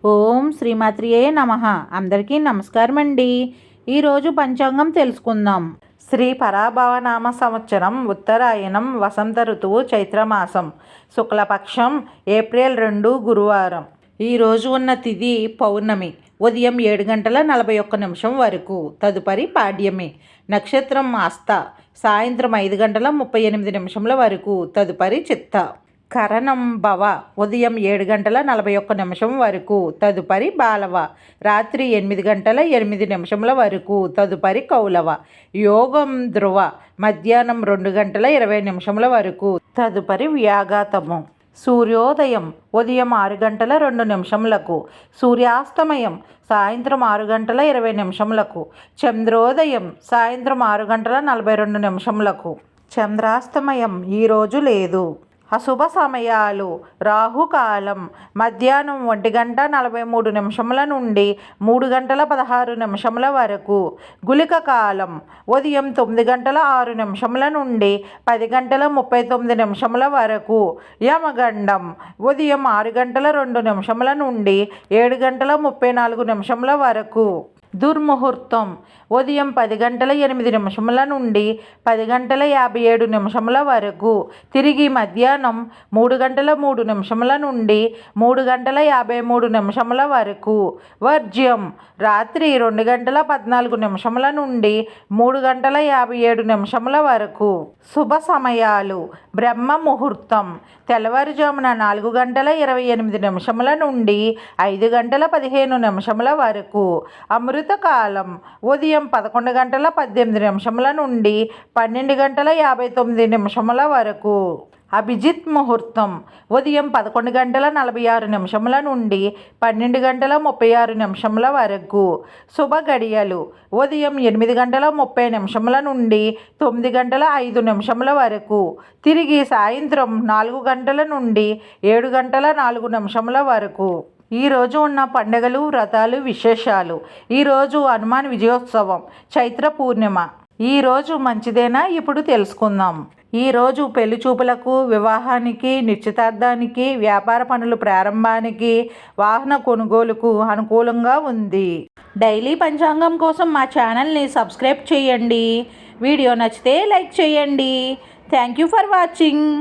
ఓం శ్రీమాత్రియే నమః. అందరికీ నమస్కారం అండి. ఈరోజు పంచాంగం తెలుసుకుందాం. శ్రీ పరాభవనామ సంవత్సరం ఉత్తరాయణం వసంత ఋతువు చైత్రమాసం శుక్లపక్షం ఏప్రిల్ 2 గురువారం. ఈరోజు ఉన్న తిథి పౌర్ణమి ఉదయం 7:41 వరకు. తదుపరి పాడ్యమి. నక్షత్రం హస్త సాయంత్రం 5:38 వరకు. తదుపరి చిత్త. కరణం భవ ఉదయం 7:41 వరకు. తదుపరి బాలవ రాత్రి 8:08 వరకు. తదుపరి కౌలవ. యోగం ధ్రువ మధ్యాహ్నం 2:20 వరకు. తదుపరి వ్యాఘాతము. సూర్యోదయం ఉదయం 6:02 సూర్యాస్తమయం సాయంత్రం 6:20 చంద్రోదయం సాయంత్రం 6:42 చంద్రాస్తమయం ఈరోజు లేదు. అశుభ సమయాలు రాహుకాలం మధ్యాహ్నం 1:43 నుండి 3:16 వరకు. గుళిక కాలం ఉదయం 9:06 నుండి 10:39 వరకు. యమగండం ఉదయం 6:02 నుండి 7:34 వరకు. దుర్ముహూర్తం ఉదయం 10:08 నుండి 10:57 వరకు. తిరిగి మధ్యాహ్నం 3:03 నుండి 3:53 వరకు. వర్జ్యం రాత్రి 2:14 నుండి 3:57 వరకు. శుభ సమయాలు బ్రహ్మ ముహూర్తం తెల్లవారుజామున 4:28 నుండి 5:15 వరకు. అమృతకాలం ఉదయం 11:18 నుండి 12:59 వరకు. అభిజిత్ ముహూర్తం ఉదయం 11:46 నుండి 12:36 వరకు. శుభ గడియలు ఉదయం 8:30 నుండి 9:05 వరకు. తిరిగి సాయంత్రం 4 గంటల నుండి 7:04 వరకు. ఈరోజు ఉన్న పండుగలు వ్రతాలు విశేషాలు. ఈరోజు హనుమాన్ విజయోత్సవం చైత్ర పూర్ణిమ. ఈరోజు మంచిదేనా ఇప్పుడు తెలుసుకుందాం. ఈరోజు పెళ్లి చూపులకు వివాహానికి నిశ్చితార్థానికి వ్యాపార పనులు ప్రారంభానికి వాహన కొనుగోలుకు అనుకూలంగా ఉంది. డైలీ పంచాంగం కోసం మా ఛానల్ని సబ్స్క్రైబ్ చేయండి. వీడియో నచ్చితే లైక్ చేయండి. Thank you for watching.